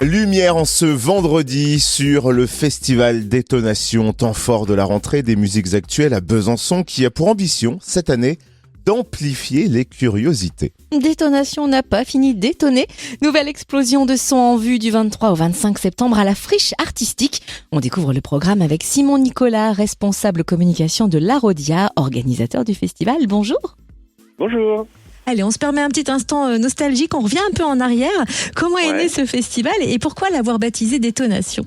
Lumière en ce vendredi sur le festival Détonation, temps fort de la rentrée des musiques actuelles à Besançon qui a pour ambition cette année d'amplifier les curiosités. Détonation n'a pas fini d'étonner. Nouvelle explosion de son en vue du 23 au 25 septembre à la Friche Artistique. On découvre le programme avec Simon Nicolas, responsable communication de l'Arodia, organisateur du festival. Bonjour. Bonjour. Allez, on se permet un petit instant nostalgique, on revient un peu en arrière. Comment est né ce festival et pourquoi l'avoir baptisé Détonation ?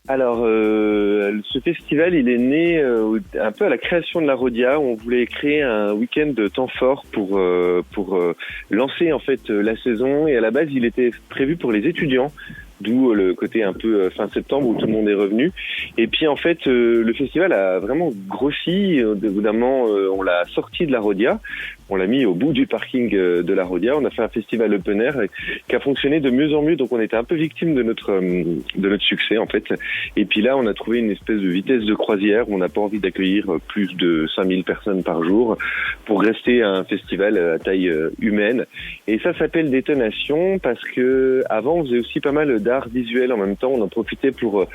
Alors, ce festival, il est né un peu à la création de l'Arodia. On voulait créer un week-end de temps fort pour lancer en fait la saison. Et à la base, il était prévu pour les étudiants. D'où le côté un peu fin septembre où tout le monde est revenu. Et puis en fait, le festival a vraiment grossi. Évidemment, on l'a sorti de l'Arodia. On l'a mis au bout du parking de l'Arodia. On a fait un festival open air qui a fonctionné de mieux en mieux. Donc on était un peu victime de notre succès en fait. Et puis là, on a trouvé une espèce de vitesse de croisière où on n'a pas envie d'accueillir plus de 5000 personnes par jour pour rester un festival à taille humaine. Et ça s'appelle Détonation parce que avant on faisait aussi pas mal d'art visuel en même temps. On en profitait pour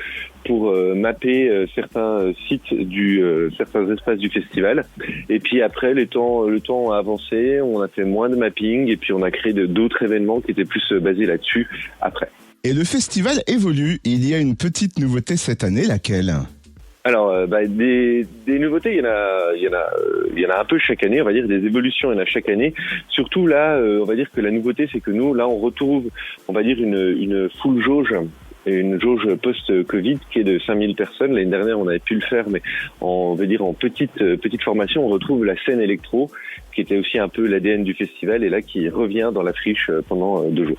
mapper certains sites certains espaces du festival. Et puis après, le temps a avancé, on a fait moins de mapping et puis on a créé d'autres événements qui étaient plus basés là-dessus après. Et le festival évolue. Il y a une petite nouveauté cette année, laquelle ? Alors, des nouveautés, il y en a un peu chaque année, on va dire, des évolutions, il y en a chaque année. Surtout là, on va dire que la nouveauté, c'est que nous, là, on retrouve, on va dire, une full jauge, une jauge post-Covid qui est de 5000 personnes. L'année dernière, on avait pu le faire, mais on veut dire en petite formation, on retrouve la scène électro, qui était aussi un peu l'ADN du festival, et là, qui revient dans la friche pendant 2 jours.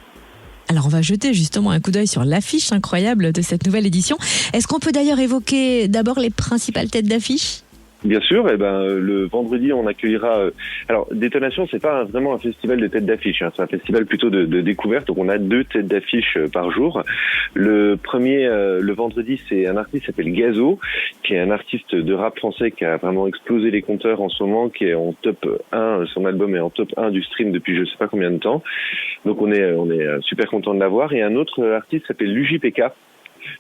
Alors on va jeter justement un coup d'œil sur l'affiche incroyable de cette nouvelle édition. Est-ce qu'on peut d'ailleurs évoquer d'abord les principales têtes d'affiche ? Bien sûr, le vendredi on accueillera. Alors Détonation, c'est pas vraiment un festival de têtes d'affiche, c'est un festival plutôt de découverte. Donc on a 2 têtes d'affiche par jour. Le premier, le vendredi, c'est un artiste qui s'appelle Gazo, qui est un artiste de rap français qui a vraiment explosé les compteurs en ce moment, qui est en top 1. Son album est en top 1 du stream depuis je sais pas combien de temps. Donc on est super content de l'avoir. Et un autre artiste s'appelle l'UJPK.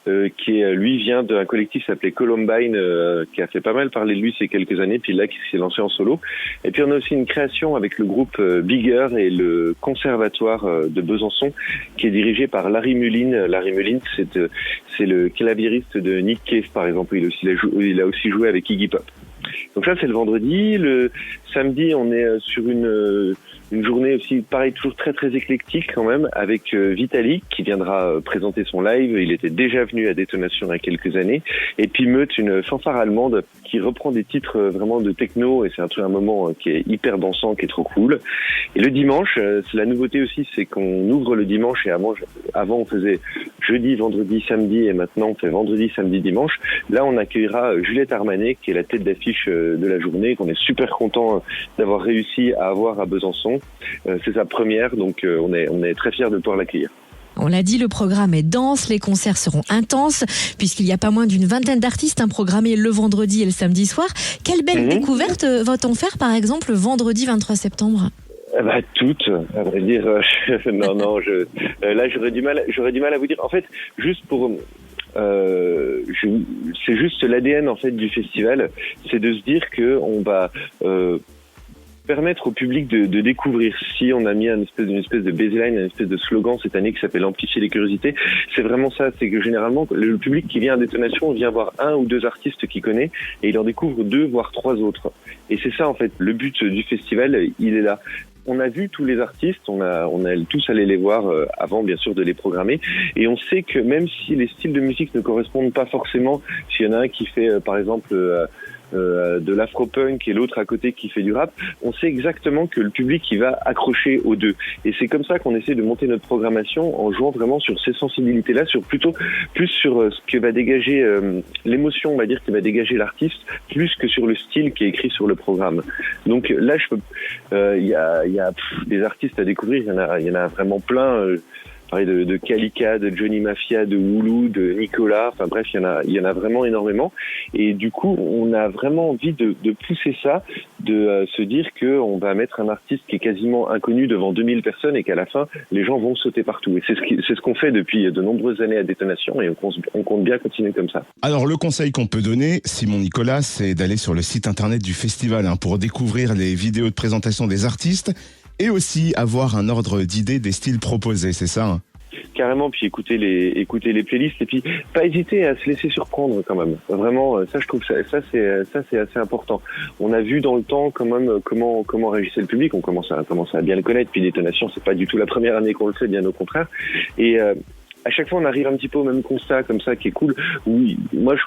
Qui lui vient d'un collectif qui s'appelait Columbine, qui a fait pas mal parler de lui ces quelques années, puis là qui s'est lancé en solo. Et puis on a aussi une création avec le groupe Bigger et le conservatoire de Besançon, qui est dirigé par Larry Mullen. Larry Mullen, c'est le claviériste de Nick Cave par exemple. Il a aussi joué avec Iggy Pop. Donc ça c'est le vendredi. Le samedi on est sur une journée aussi, pareil, toujours très très éclectique quand même, avec Vitalik qui viendra présenter son live. Il était déjà venu à Détonation il y a quelques années. Et puis Meute, une fanfare allemande qui reprend des titres vraiment de techno, et c'est un moment qui est hyper dansant, qui est trop cool. Et le dimanche, c'est la nouveauté aussi, c'est qu'on ouvre le dimanche, et avant on faisait jeudi, vendredi, samedi, et maintenant on fait vendredi, samedi, dimanche. Là on accueillera Juliette Armanet, qui est la tête d'affiche de la journée, qu'on est super content d'avoir réussi à avoir à Besançon. C'est sa première, donc on est très fiers de pouvoir l'accueillir. On l'a dit, le programme est dense, les concerts seront intenses, puisqu'il y a pas moins d'une vingtaine d'artistes programmés le vendredi et le samedi soir. Quelle belle découverte va-t-on faire, par exemple, le vendredi 23 septembre ? Toutes, à vrai dire. Non, là j'aurais du mal à vous dire. En fait, juste pour... c'est juste l'ADN en fait du festival, c'est de se dire que on va permettre au public de découvrir. Si on a mis une espèce de baseline, une espèce de slogan cette année qui s'appelle amplifier les curiosités, c'est vraiment ça. C'est que généralement le public qui vient à Détonation vient voir 1 ou 2 artistes qu'il connaît et il en découvre 2 voire 3 autres. Et c'est ça en fait le but du festival, il est là. On a vu tous les artistes, on est tous allé les voir avant bien sûr de les programmer, et on sait que même si les styles de musique ne correspondent pas forcément, s'il y en a un qui fait par exemple de l'afro-punk et l'autre à côté qui fait du rap, on sait exactement que le public il va accrocher aux 2. Et c'est comme ça qu'on essaie de monter notre programmation en jouant vraiment sur ces sensibilités-là, plus sur ce que va dégager l'émotion, on va dire, qui va dégager l'artiste, plus que sur le style qui est écrit sur le programme. Donc là, il y a des artistes à découvrir, il y en a vraiment plein. parler de Kalika, de Johnny Mafia, de Woulou, de Nicolas. Enfin bref, il y en a vraiment énormément. Et du coup, on a vraiment envie de pousser ça, de se dire qu'on va mettre un artiste qui est quasiment inconnu devant 2000 personnes et qu'à la fin, les gens vont sauter partout. Et c'est ce qu'on fait depuis de nombreuses années à Détonation et on compte bien continuer comme ça. Alors le conseil qu'on peut donner, Simon Nicolas, c'est d'aller sur le site internet du festival pour découvrir les vidéos de présentation des artistes et aussi avoir un ordre d'idées des styles proposés, c'est ça ? Carrément, puis écouter les playlists et puis pas hésiter à se laisser surprendre quand même. Vraiment, ça je trouve ça c'est assez important. On a vu dans le temps quand même comment réagissait le public. On commence à bien le connaître. Puis Détonation, c'est pas du tout la première année qu'on le fait, bien au contraire. Et à chaque fois, on arrive un petit peu au même constat comme ça qui est cool. Oui, moi je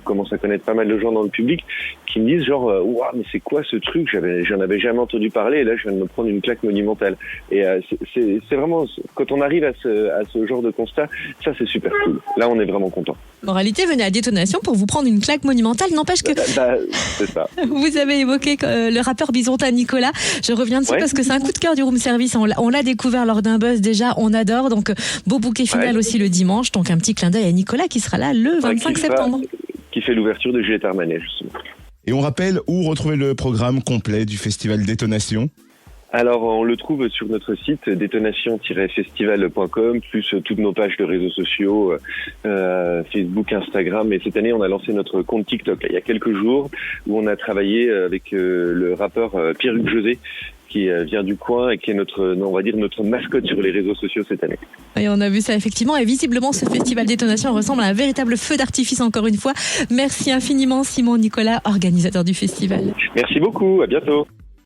commence à connaître pas mal de gens dans le public qui me disent genre waouh, mais c'est quoi ce truc, j'en avais jamais entendu parler et là je viens de me prendre une claque monumentale. Et c'est vraiment quand on arrive à ce genre de constat, ça c'est super cool. Là, on est vraiment content. Moralité, venez à Détonation pour vous prendre une claque monumentale. N'empêche que c'est ça. Vous avez évoqué le rappeur bisontin Nicolas. Je reviens dessus parce que c'est un coup de cœur du room service. On l'a découvert lors d'un buzz déjà, on adore. Donc beau bouquet final aussi le dimanche. Donc un petit clin d'œil à Nicolas qui sera là le 25 septembre. Qui fait l'ouverture de Juliette Armanet justement. Et on rappelle où retrouver le programme complet du festival Détonation. Alors, on le trouve sur notre site détonation-festival.com, plus toutes nos pages de réseaux sociaux, Facebook, Instagram. Et cette année, on a lancé notre compte TikTok il y a quelques jours, où on a travaillé avec le rappeur Pierre-Hugues José, qui vient du coin et qui est notre mascotte sur les réseaux sociaux cette année. Et on a vu ça effectivement, et visiblement ce festival Détonation ressemble à un véritable feu d'artifice encore une fois. Merci infiniment Simon Nicolas, organisateur du festival. Merci beaucoup, à bientôt.